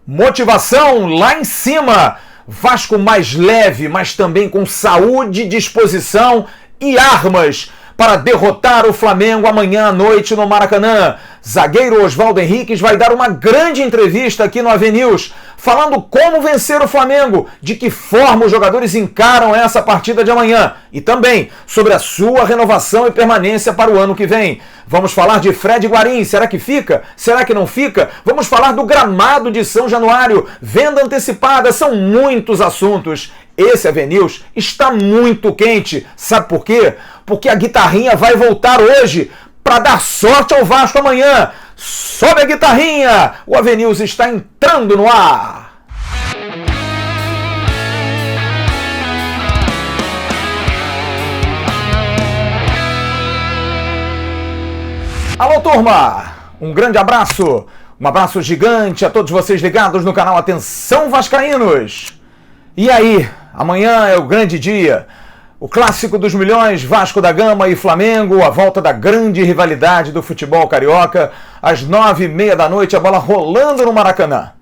Motivação lá em cima. Vasco mais leve, mas também com saúde, disposição e armas para derrotar o Flamengo amanhã à noite no Maracanã. Zagueiro Oswaldo Henriques vai dar uma grande entrevista aqui no AVNews, falando como vencer o Flamengo, de que forma os jogadores encaram essa partida de amanhã e também sobre a sua renovação e permanência para o ano que vem. Vamos falar de Fred Guarim, será que fica? Será que não fica? Vamos falar do gramado de São Januário, venda antecipada, são muitos assuntos. Esse AVNews está muito quente, sabe por quê? Porque a guitarrinha vai voltar hoje para dar sorte ao Vasco amanhã. Sobe a guitarrinha, o AVNews está entrando no ar. Alô, turma! Um grande abraço, um abraço gigante a todos vocês ligados no canal Atenção Vascaínos. E aí, amanhã é o grande dia, o clássico dos milhões, Vasco da Gama e Flamengo, a volta da grande rivalidade do futebol carioca, às 9h30 da noite, a bola rolando no Maracanã.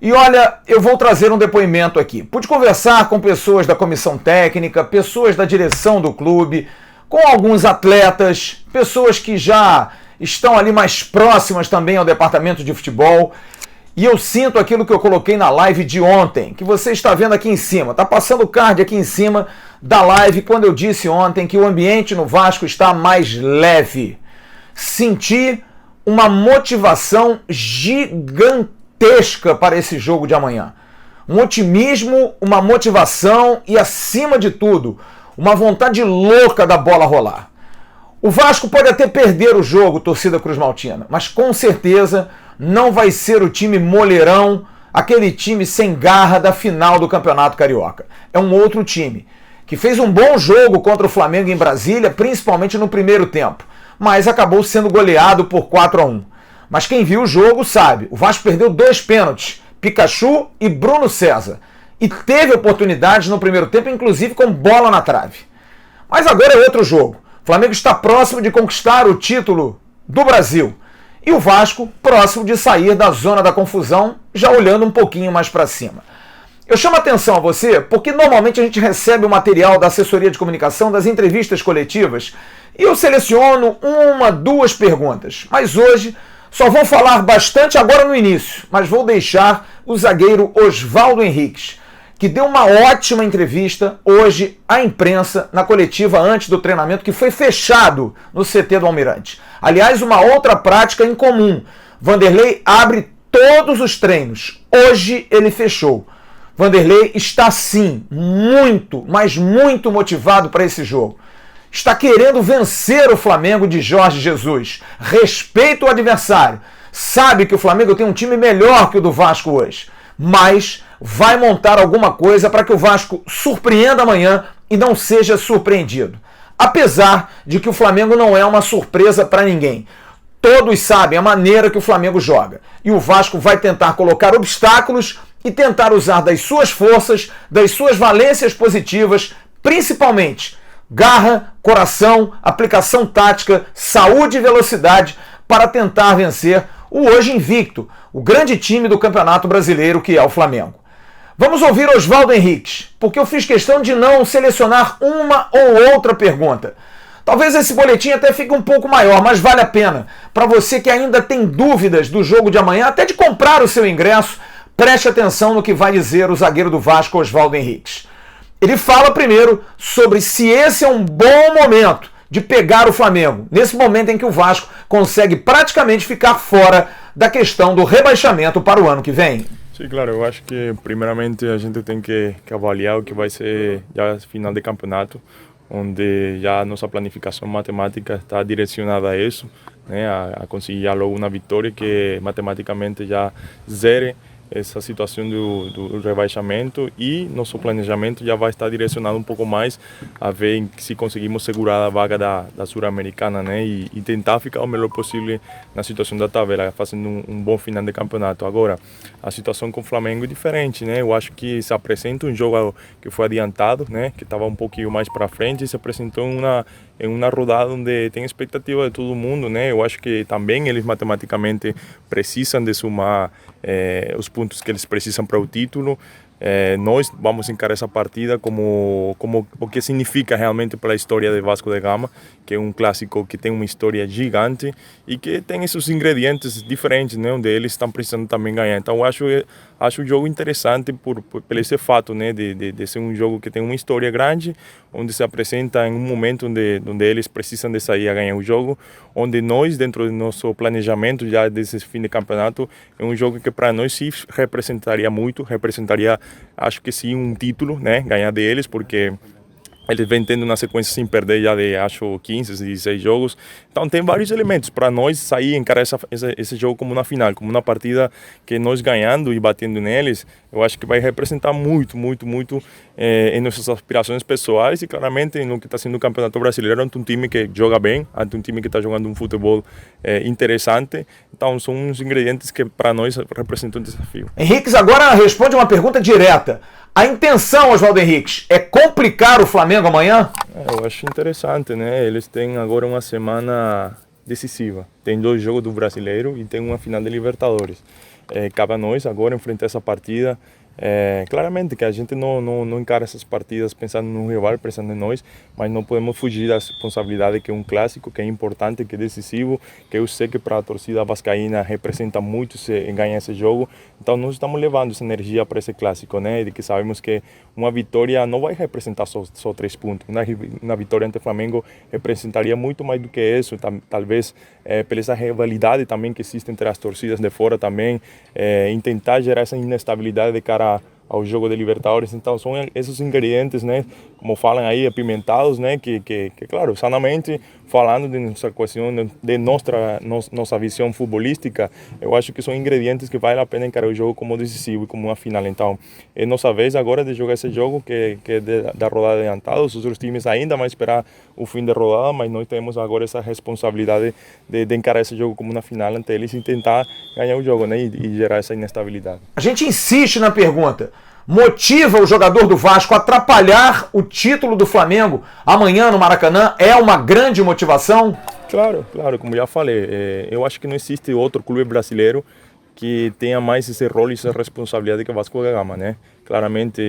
E olha, eu vou trazer um depoimento aqui. Pude conversar com pessoas da comissão técnica, pessoas da direção do clube, com alguns atletas, pessoas que já estão ali mais próximas também ao departamento de futebol. E eu sinto aquilo que eu coloquei na live de ontem, que você está vendo aqui em cima. Está passando o card aqui em cima da live quando eu disse ontem que o ambiente no Vasco está mais leve. Senti uma motivação gigantesca para esse jogo de amanhã. Um otimismo, uma motivação e, acima de tudo, uma vontade louca da bola rolar. O Vasco pode até perder o jogo, torcida cruzmaltina, mas com certeza não vai ser o time moleirão, aquele time sem garra da final do Campeonato Carioca. É um outro time, que fez um bom jogo contra o Flamengo em Brasília, principalmente no primeiro tempo, mas acabou sendo goleado por 4-1. Mas quem viu o jogo sabe, o Vasco perdeu 2 pênaltis, Pikachu e Bruno César, e teve oportunidades no primeiro tempo, inclusive com bola na trave. Mas agora é outro jogo. O Flamengo está próximo de conquistar o título do Brasil. E o Vasco próximo de sair da zona da confusão, já olhando um pouquinho mais para cima. Eu chamo a atenção a você porque normalmente a gente recebe o material da assessoria de comunicação, das entrevistas coletivas, e eu seleciono 1, 2 perguntas. Mas hoje só vou falar bastante agora no início, mas vou deixar o zagueiro Oswaldo Henriques, que deu uma ótima entrevista hoje à imprensa na coletiva antes do treinamento, que foi fechado no CT do Almirante. Aliás, uma outra prática em comum. Vanderlei abre todos os treinos. Hoje ele fechou. Vanderlei está sim, muito, mas muito motivado para esse jogo. Está querendo vencer o Flamengo de Jorge Jesus. Respeita o adversário. Sabe que o Flamengo tem um time melhor que o do Vasco hoje. Mas vai montar alguma coisa para que o Vasco surpreenda amanhã e não seja surpreendido. Apesar de que o Flamengo não é uma surpresa para ninguém. Todos sabem a maneira que o Flamengo joga. E o Vasco vai tentar colocar obstáculos e tentar usar das suas forças, das suas valências positivas, principalmente garra, coração, aplicação tática, saúde e velocidade para tentar vencer o hoje invicto, o grande time do Campeonato Brasileiro que é o Flamengo. Vamos ouvir Oswaldo Henriques, porque eu fiz questão de não selecionar uma ou outra pergunta. Talvez esse boletim até fique um pouco maior, mas vale a pena. Para você que ainda tem dúvidas do jogo de amanhã, até de comprar o seu ingresso, preste atenção no que vai dizer o zagueiro do Vasco, Oswaldo Henriques. Ele fala primeiro sobre se esse é um bom momento de pegar o Flamengo, nesse momento em que o Vasco consegue praticamente ficar fora da questão do rebaixamento para o ano que vem. Sim, claro, eu acho que primeiramente a gente tem que avaliar o que vai ser já final de campeonato, onde já a nossa planificação matemática está direcionada a isso, né, a conseguir já logo uma vitória que matematicamente já zere essa situação do rebaixamento, e nosso planejamento já vai estar direcionado um pouco mais a ver se conseguimos segurar a vaga da Sul-Americana, né, e tentar ficar o melhor possível na situação da tabela, fazendo um bom final de campeonato. Agora, a situação com o Flamengo é diferente, né? Eu acho que se apresenta um jogo que foi adiantado, né, que estava um pouquinho mais para frente, e se apresentou uma em uma rodada onde tem expectativa de todo mundo, né? Eu acho que também eles matematicamente precisam de somar os pontos que eles precisam para o título. Nós vamos encarar essa partida como o que significa realmente para a história de Vasco da Gama, que é um clássico que tem uma história gigante e que tem esses ingredientes diferentes, né, onde eles estão precisando também ganhar. Então eu acho o jogo interessante por esse fato, né, de ser um jogo que tem uma história grande, onde se apresenta em um momento onde eles precisam de sair a ganhar o jogo, onde nós, dentro do nosso planejamento já desse fim de campeonato, é um jogo que para nós sim representaria muito, acho que sim, um título, né, ganhar deles, porque eles vêm tendo uma sequência sem perder já de, acho, 15, 16 jogos. Então tem vários elementos para nós sair e encarar esse jogo como uma final, como uma partida que nós ganhando e batendo neles, eu acho que vai representar muito em nossas aspirações pessoais e claramente no que está sendo o Campeonato Brasileiro, ante um time que joga bem, ante um time que está jogando um futebol interessante. Então são uns ingredientes que para nós representam um desafio. Henriques agora responde uma pergunta direta. A intenção, Oswaldo Henriques, é complicar o Flamengo amanhã? Eu acho interessante, né? Eles têm agora uma semana decisiva. Tem 2 jogos do Brasileiro e tem uma final de Libertadores. Cabe a nós agora enfrentar essa partida. Claramente que a gente não encara essas partidas pensando no rival, pensando em nós, mas não podemos fugir da responsabilidade que é um clássico, que é importante, que é decisivo, que eu sei que para a torcida vascaína representa muito se ganhar esse jogo. Então nós estamos levando essa energia para esse clássico, né? De que sabemos que uma vitória não vai representar só 3 pontos. Uma vitória ante o Flamengo representaria muito mais do que isso, talvez pela essa rivalidade também que existe entre as torcidas de fora também, tentar gerar essa inestabilidade de cara ao jogo de Libertadores. Então são esses ingredientes, né, como falam aí, apimentados, né, que claro, sanamente falando de nossa questão, de nossa visão futebolística, eu acho que são ingredientes que vale a pena encarar o jogo como decisivo e como uma final. Então é nossa vez agora de jogar esse jogo que é da rodada adiantada. Os outros times ainda vão esperar o fim da rodada, mas nós temos agora essa responsabilidade de encarar esse jogo como uma final ante eles e tentar ganhar o jogo, né, e gerar essa inestabilidade. A gente insiste na pergunta. Motiva o jogador do Vasco a atrapalhar o título do Flamengo amanhã no Maracanã? É uma grande motivação? Claro, como já falei, eu acho que não existe outro clube brasileiro que tenha mais esse rol e essa responsabilidade que o Vasco da Gama, né? Claramente,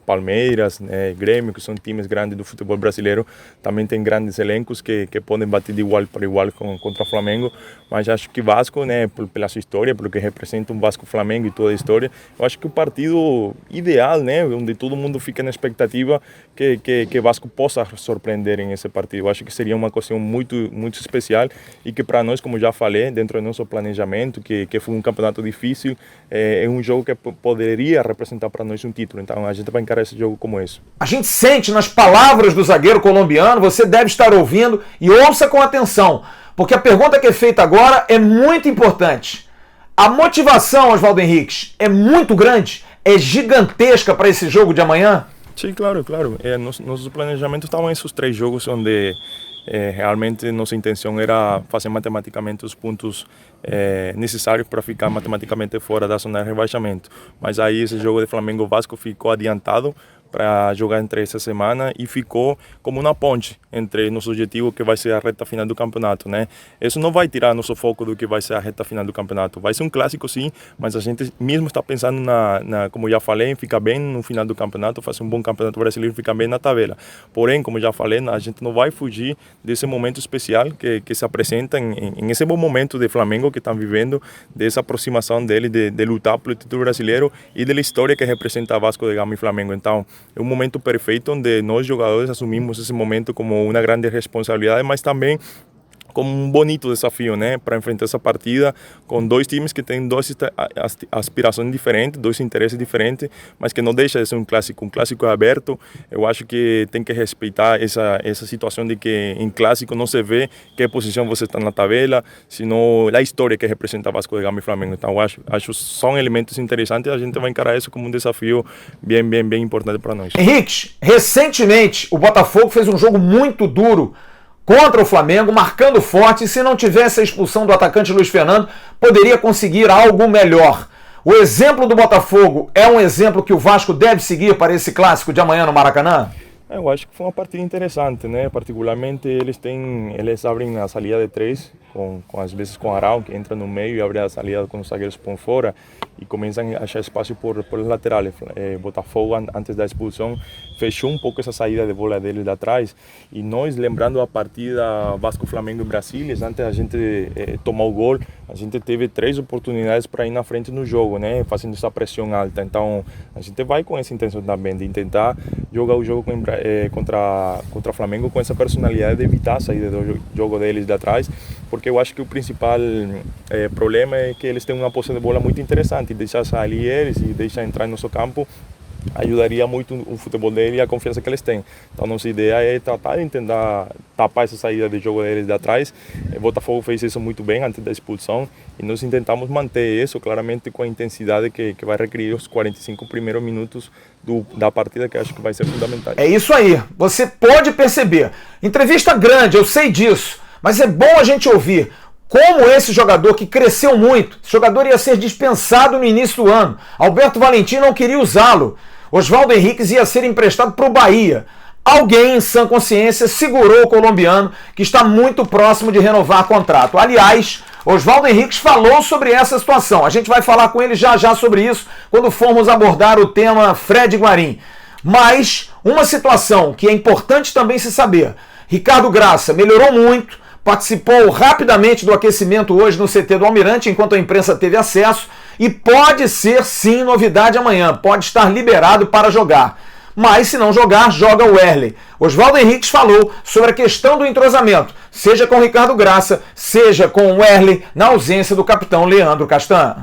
Palmeiras, Grêmio, que são times grandes do futebol brasileiro, também tem grandes elencos que podem bater de igual para igual contra o Flamengo, mas acho que Vasco, né, pela sua história, pelo que representa um Vasco-Flamengo e toda a história, eu acho que o partido ideal, né, onde todo mundo fica na expectativa que Vasco possa surpreender em esse partido. Eu acho que seria uma questão muito especial e que para nós, como já falei, dentro do nosso planejamento, que foi um campeonato difícil, é um jogo que poderia representar para nós um título. Então a gente vai encarar esse jogo como esse. A gente sente nas palavras do zagueiro colombiano, você deve estar ouvindo e ouça com atenção, porque a pergunta que é feita agora é muito importante. A motivação, Oswaldo Henriques, é muito grande, é gigantesca para esse jogo de amanhã? Sim, claro. Nossos planejamentos estavam esses 3 jogos onde realmente nossa intenção era fazer matematicamente os pontos necessários para ficar matematicamente fora da zona de rebaixamento. Mas aí esse jogo de Flamengo-Vasco ficou adiantado para jogar entre essa semana e ficou como uma ponte entre nosso objetivo, que vai ser a reta final do campeonato, né? Isso não vai tirar nosso foco do que vai ser a reta final do campeonato. Vai ser um clássico, sim, mas a gente mesmo está pensando como já falei, em ficar bem no final do campeonato, fazer um bom campeonato brasileiro, ficar bem na tabela. Porém, como já falei, a gente não vai fugir desse momento especial que se apresenta em esse bom momento de Flamengo que estão vivendo, dessa aproximação dele de lutar pelo título brasileiro e da história que representa Vasco da Gama e Flamengo. Então é um momento perfeito onde nós jogadores assumimos esse momento como uma grande responsabilidade, mas também como um bonito desafio, né, para enfrentar essa partida com 2 times que têm 2 aspirações diferentes, 2 interesses diferentes, mas que não deixa de ser um clássico. Um clássico é aberto. Eu acho que tem que respeitar essa situação de que em clássico não se vê que posição você está na tabela, sino a história que representa Vasco da Gama e Flamengo. Então acho que são elementos interessantes. A gente vai encarar isso como um desafio bem importante para nós. Henrique, recentemente o Botafogo fez um jogo muito duro contra o Flamengo, marcando forte, e se não tivesse a expulsão do atacante Luiz Fernando, poderia conseguir algo melhor. O exemplo do Botafogo é um exemplo que o Vasco deve seguir para esse clássico de amanhã no Maracanã? Eu acho que foi uma partida interessante, né? Particularmente eles abrem a saída de três, às vezes com Arão, que entra no meio e abre a saída com os zagueiros por fora e começam a achar espaço por os laterais. Botafogo, antes da expulsão, fechou um pouco essa saída de bola deles de atrás e nós, lembrando a partida Vasco-Flamengo e Brasília, antes a gente tomar o gol, a gente teve 3 oportunidades para ir na frente no jogo, né? Fazendo essa pressão alta. Então, a gente vai com essa intenção também de tentar jogar o jogo contra o Flamengo com essa personalidade de evitar a saída do jogo deles de atrás, porque eu acho que o principal problema é que eles têm uma posse de bola muito interessante, deixar sair eles e deixar entrar no nosso campo ajudaria muito o futebol dele e a confiança que eles têm. Então, nossa ideia é tratar de tentar tapar essa saída de jogo deles de atrás. O Botafogo fez isso muito bem antes da expulsão e nós tentamos manter isso claramente com a intensidade que vai requerir os 45 primeiros minutos da partida, que acho que vai ser fundamental. É isso aí, você pode perceber. Entrevista grande, eu sei disso, mas é bom a gente ouvir como esse jogador que cresceu muito, esse jogador ia ser dispensado no início do ano. Alberto Valentim não queria usá-lo. Oswaldo Henriquez ia ser emprestado para o Bahia. Alguém em sã consciência segurou o colombiano, que está muito próximo de renovar contrato. Aliás, Oswaldo Henriquez falou sobre essa situação. A gente vai falar com ele já já sobre isso, quando formos abordar o tema Fred Guarín. Mas uma situação que é importante também se saber. Ricardo Graça melhorou muito, participou rapidamente do aquecimento hoje no CT do Almirante, enquanto a imprensa teve acesso, e pode ser sim novidade amanhã, pode estar liberado para jogar. Mas se não jogar, joga o Wehrle. Oswaldo Henriquez falou sobre a questão do entrosamento, seja com Ricardo Graça, seja com o Wehrle, na ausência do capitão Leandro Castan.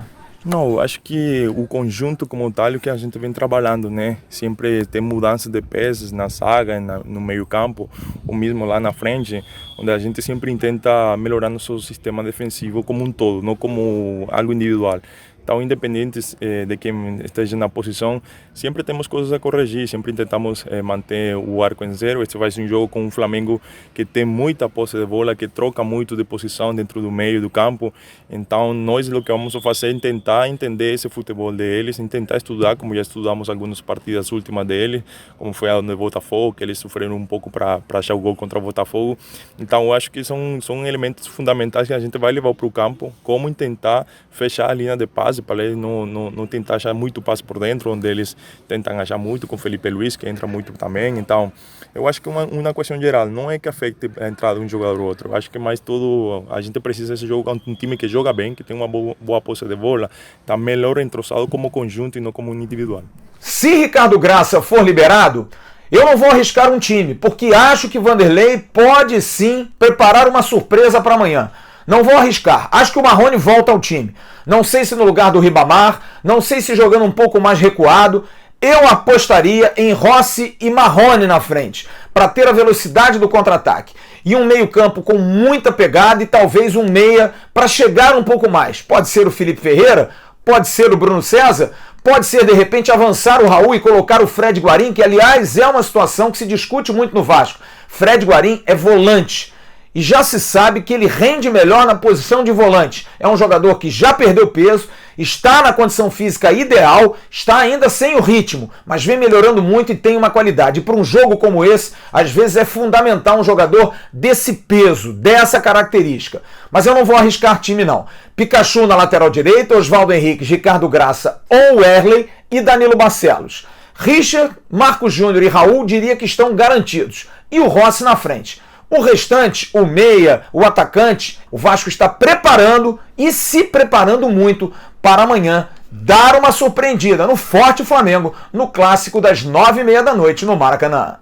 Não, acho que o conjunto como tal é o que a gente vem trabalhando, né? Sempre tem mudança de peças na zaga, no meio campo, ou mesmo lá na frente, onde a gente sempre tenta melhorar nosso sistema defensivo como um todo, não como algo individual. Então, independente de quem esteja na posição, sempre temos coisas a corrigir, sempre tentamos manter o arco em zero. Este vai ser um jogo com um Flamengo que tem muita posse de bola, que troca muito de posição dentro do meio do campo. Então, nós o que vamos fazer é tentar entender esse futebol deles, tentar estudar, como já estudamos algumas partidas últimas deles, como foi a do Botafogo, que eles sofreram um pouco para achar o gol contra o Botafogo. Então, eu acho que são elementos fundamentais que a gente vai levar para o campo, como tentar fechar a linha de passe, para eles não tentar achar muito passe por dentro, onde eles tentam achar muito com Felipe Luiz, que entra muito também. Então, eu acho que uma questão geral, não é que afete a entrada de um jogador ou outro. Eu acho que mais tudo, a gente precisa desse jogo com um time que joga bem, que tem uma boa posse de bola, está melhor entrosado como conjunto e não como individual. Se Ricardo Graça for liberado, eu não vou arriscar um time, porque acho que Vanderlei pode sim preparar uma surpresa para amanhã. Não vou arriscar. Acho que o Marrone volta ao time. Não sei se no lugar do Ribamar, não sei se jogando um pouco mais recuado. Eu apostaria em Rossi e Marrone na frente, para ter a velocidade do contra-ataque. E um meio-campo com muita pegada e talvez um meia para chegar um pouco mais. Pode ser o Felipe Ferreira, pode ser o Bruno César, pode ser de repente avançar o Raul e colocar o Fred Guarín, que aliás é uma situação que se discute muito no Vasco. Fred Guarín é volante. E já se sabe que ele rende melhor na posição de volante. É um jogador que já perdeu peso, está na condição física ideal, está ainda sem o ritmo, mas vem melhorando muito e tem uma qualidade. E para um jogo como esse, às vezes é fundamental um jogador desse peso, dessa característica. Mas eu não vou arriscar time não. Pikachu na lateral direita, Oswaldo Henriquez, Ricardo Graça ou Wehrle e Danilo Barcelos. Richard, Marcos Júnior e Raul diria que estão garantidos. E o Rossi na frente. O restante, o meia, o atacante, o Vasco está preparando e se preparando muito para amanhã dar uma surpreendida no Forte Flamengo no clássico das 9h30 da noite no Maracanã.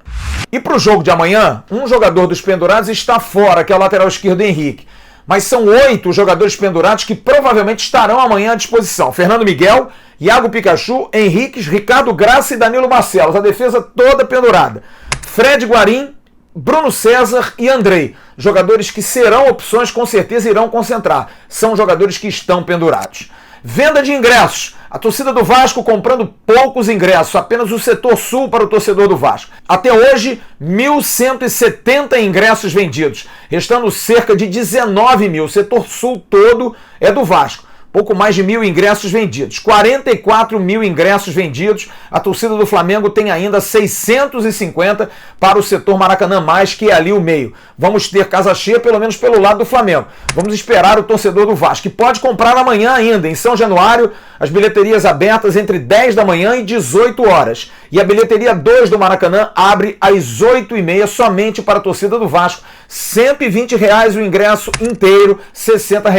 E para o jogo de amanhã, um jogador dos pendurados está fora, que é o lateral esquerdo Henrique. Mas são 8 jogadores pendurados que provavelmente estarão amanhã à disposição. Fernando Miguel, Iago Pikachu, Henriquez, Ricardo Graça e Danilo Barcelos. A defesa toda pendurada. Fred Guarín, Bruno César e Andrei, jogadores que serão opções, com certeza irão concentrar. São jogadores que estão pendurados. Venda de ingressos. A torcida do Vasco comprando poucos ingressos, apenas o setor sul para o torcedor do Vasco. Até hoje, 1.170 ingressos vendidos, restando cerca de 19 mil. O setor sul todo é do Vasco. pouco mais de 1.000 ingressos vendidos. 44 mil ingressos vendidos. A torcida do Flamengo tem ainda 650 para o setor Maracanã+, que é ali o meio. Vamos ter casa cheia, pelo menos pelo lado do Flamengo. Vamos esperar o torcedor do Vasco, que pode comprar amanhã ainda, em São Januário, as bilheterias abertas entre 10 da manhã e 18 horas. E a bilheteria 2 do Maracanã abre às 8h30, somente para a torcida do Vasco. R$ 120 o ingresso inteiro, R$ 60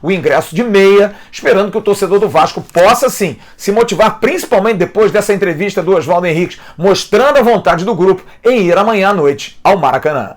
o ingresso de meia, esperando que o torcedor do Vasco possa sim se motivar, principalmente depois dessa entrevista do Oswaldo Henrique, mostrando a vontade do grupo em ir amanhã à noite ao Maracanã.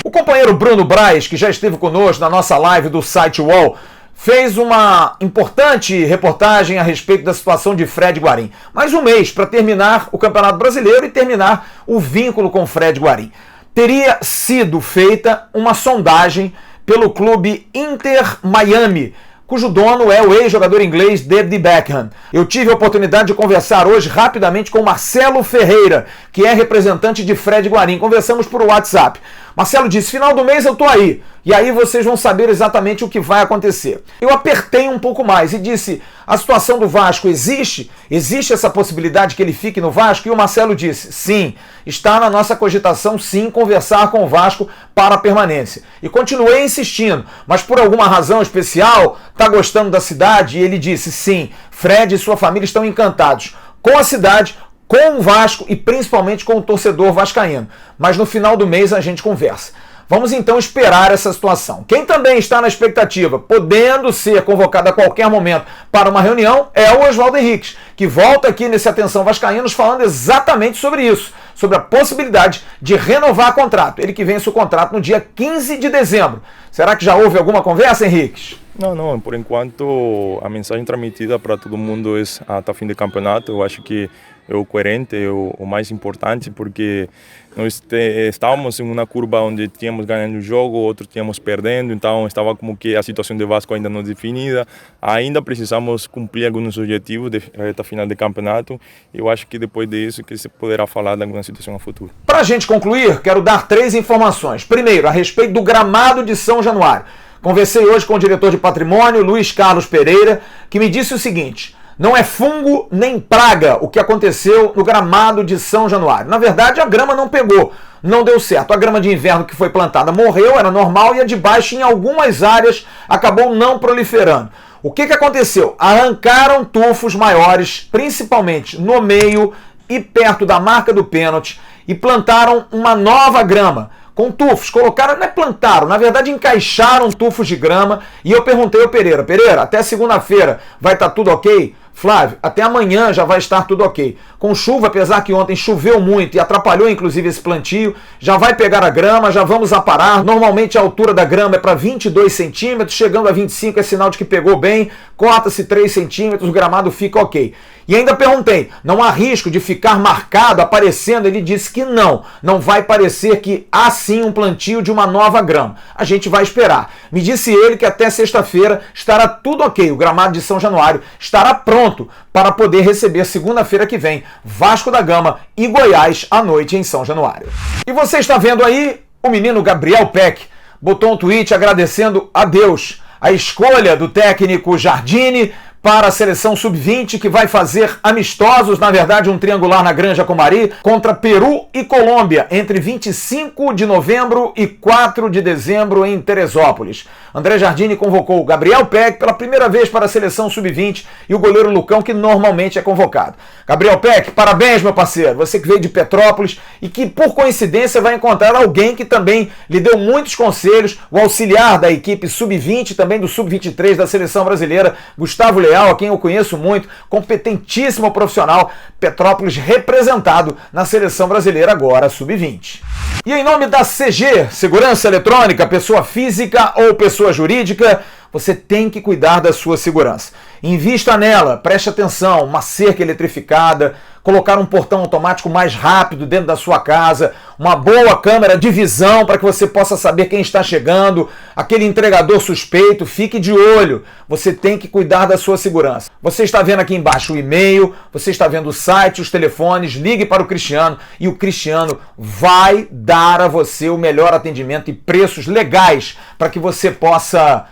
O companheiro Bruno Braz, que já esteve conosco na nossa live do site UOL, fez uma importante reportagem a respeito da situação de Fred Guarim. Mais um mês para terminar o Campeonato Brasileiro e terminar o vínculo com Fred Guarim. Teria sido feita uma sondagem pelo clube Inter Miami, cujo dono é o ex-jogador inglês David Beckham. Eu tive a oportunidade de conversar hoje rapidamente com Marcelo Ferreira, que é representante de Fred Guarim. Conversamos por WhatsApp. Marcelo disse, final do mês eu tô aí. E aí vocês vão saber exatamente o que vai acontecer. Eu apertei um pouco mais e disse, a situação do Vasco existe? Existe essa possibilidade que ele fique no Vasco? E o Marcelo disse, sim, está na nossa cogitação sim conversar com o Vasco para a permanência. E continuei insistindo, mas por alguma razão especial, está gostando da cidade? E ele disse, sim, Fred e sua família estão encantados com a cidade, com o Vasco e principalmente com o torcedor vascaíno. Mas no final do mês a gente conversa. Vamos então esperar essa situação. Quem também está na expectativa, podendo ser convocado a qualquer momento para uma reunião, é o Oswaldo Henrique, que volta aqui nesse Atenção Vascaínos falando exatamente sobre isso, sobre a possibilidade de renovar contrato. Ele que vence o contrato no dia 15 de dezembro. Será que já houve alguma conversa, Henrique? Não, por enquanto a mensagem transmitida para todo mundo é até o fim do campeonato. Eu acho que é o coerente, é o mais importante, porque nós estávamos em uma curva onde tínhamos ganhando o jogo, outro tínhamos perdendo, então estava como que a situação do Vasco ainda não definida. Ainda precisamos cumprir alguns objetivos até final do campeonato. Eu acho que depois disso que se poderá falar de alguma situação a futuro. Para a gente concluir, quero dar 3 informações. Primeiro, a respeito do gramado de São Januário. Conversei hoje com o diretor de patrimônio, Luiz Carlos Pereira, que me disse o seguinte: não é fungo nem praga o que aconteceu no gramado de São Januário. Na verdade, a grama não pegou, não deu certo. A grama de inverno que foi plantada morreu, era normal, e a de baixo, em algumas áreas, acabou não proliferando. O que aconteceu? Arrancaram tufos maiores, principalmente no meio e perto da marca do pênalti, e plantaram uma nova grama com tufos. Colocaram, não é plantaram, na verdade encaixaram tufos de grama. E eu perguntei ao Pereira, até segunda-feira vai estar tudo ok? Flávio, até amanhã já vai estar tudo ok. Com chuva, apesar que ontem choveu muito e atrapalhou inclusive esse plantio, já vai pegar a grama, já vamos aparar. Normalmente a altura da grama é para 22 centímetros, chegando a 25 é sinal de que pegou bem, corta-se 3 centímetros, o gramado fica ok. E ainda perguntei, não há risco de ficar marcado, aparecendo? Ele disse que não vai parecer que há sim um plantio de uma nova grama. A gente vai esperar. Me disse ele que até sexta-feira estará tudo ok, o gramado de São Januário estará pronto para poder receber segunda-feira que vem Vasco da Gama e Goiás à noite em São Januário. E você está vendo aí o menino Gabriel Peck botou um tweet agradecendo a Deus a escolha do técnico Jardine para a seleção sub-20, que vai fazer amistosos, na verdade um triangular na Granja Comari, contra Peru e Colômbia, entre 25 de novembro e 4 de dezembro em Teresópolis. André Jardine convocou o Gabriel Peck pela primeira vez para a seleção sub-20 e o goleiro Lucão, que normalmente é convocado. Gabriel Peck, parabéns, meu parceiro, você que veio de Petrópolis e que, por coincidência, vai encontrar alguém que também lhe deu muitos conselhos, o auxiliar da equipe sub-20, também do sub-23 da seleção brasileira, Gustavo Leal, a quem eu conheço muito, competentíssimo profissional, Petrópolis representado na seleção brasileira agora sub-20. E em nome da CG, Segurança Eletrônica, pessoa física ou pessoa jurídica, você tem que cuidar da sua segurança. Invista nela, preste atenção, uma cerca eletrificada, colocar um portão automático mais rápido dentro da sua casa, uma boa câmera de visão para que você possa saber quem está chegando, aquele entregador suspeito, fique de olho. Você tem que cuidar da sua segurança. Você está vendo aqui embaixo o e-mail, você está vendo o site, os telefones, ligue para o Cristiano e o Cristiano vai dar a você o melhor atendimento e preços legais para que você possa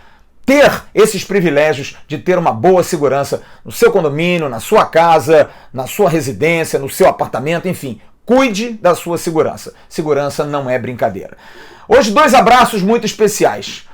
ter esses privilégios de ter uma boa segurança no seu condomínio, na sua casa, na sua residência, no seu apartamento, enfim. Cuide da sua segurança. Segurança não é brincadeira. Hoje, 2 abraços muito especiais.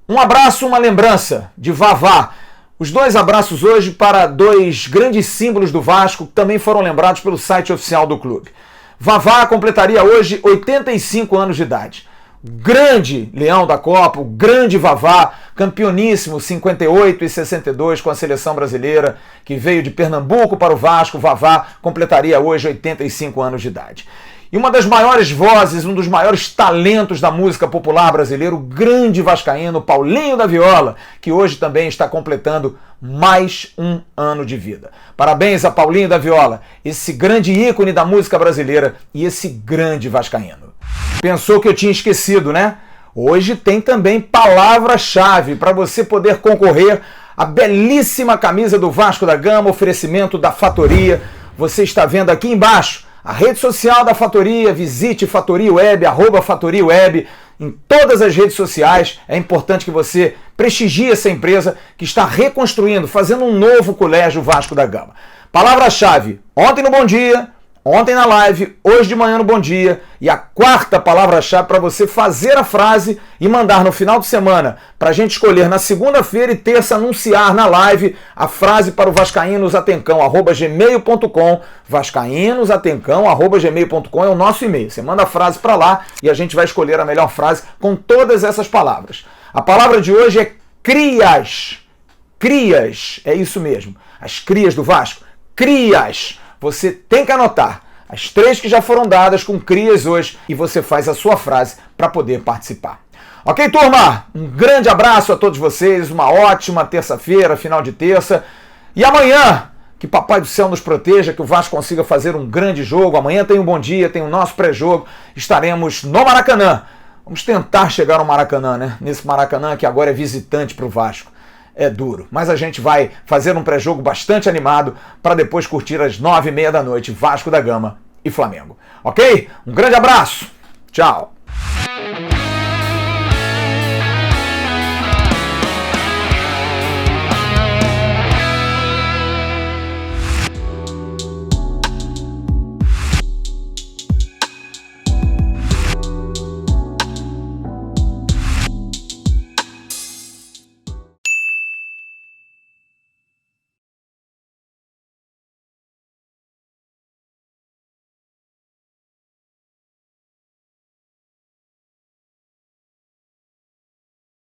Um abraço, uma lembrança de Vavá. Os 2 abraços hoje para 2 grandes símbolos do Vasco que também foram lembrados pelo site oficial do clube. Vavá completaria hoje 85 anos de idade. Grande Leão da Copa, o grande Vavá, campeoníssimo 58 e 62 com a seleção brasileira, que veio de Pernambuco para o Vasco. Vavá completaria hoje 85 anos de idade. E uma das maiores vozes, um dos maiores talentos da música popular brasileira, o grande vascaíno Paulinho da Viola, que hoje também está completando mais um ano de vida. Parabéns a Paulinho da Viola, esse grande ícone da música brasileira e esse grande vascaíno. Pensou que eu tinha esquecido, né? Hoje tem também palavra-chave para você poder concorrer à belíssima camisa do Vasco da Gama, oferecimento da Fatoria. Você está vendo aqui embaixo a rede social da Fatoria, visite Fatoria Web, @Fatoria Web, em todas as redes sociais. É importante que você prestigie essa empresa que está reconstruindo, fazendo um novo colégio Vasco da Gama. Palavra-chave, ontem no Bom Dia, ontem na live, hoje de manhã no Bom Dia, e a 4ª palavra-chave para você fazer a frase e mandar no final de semana, para a gente escolher na segunda-feira e terça anunciar na live a frase para o vascaínosatencão@gmail.com. vascaínosatencão@gmail.com é o nosso e-mail. Você manda a frase para lá e a gente vai escolher a melhor frase com todas essas palavras. A palavra de hoje é crias. Crias, é isso mesmo. As crias do Vasco. Crias. Você tem que anotar as 3 que já foram dadas com crias hoje e você faz a sua frase para poder participar. Ok, turma? Um grande abraço a todos vocês, uma ótima terça-feira, final de terça. E amanhã, que Papai do Céu nos proteja, que o Vasco consiga fazer um grande jogo. Amanhã tem um Bom Dia, tem o nosso pré-jogo. Estaremos no Maracanã. Vamos tentar chegar ao Maracanã, né? Nesse Maracanã que agora é visitante para o Vasco. É duro, mas a gente vai fazer um pré-jogo bastante animado para depois curtir às 9h30 da noite Vasco da Gama e Flamengo. Ok? Um grande abraço. Tchau.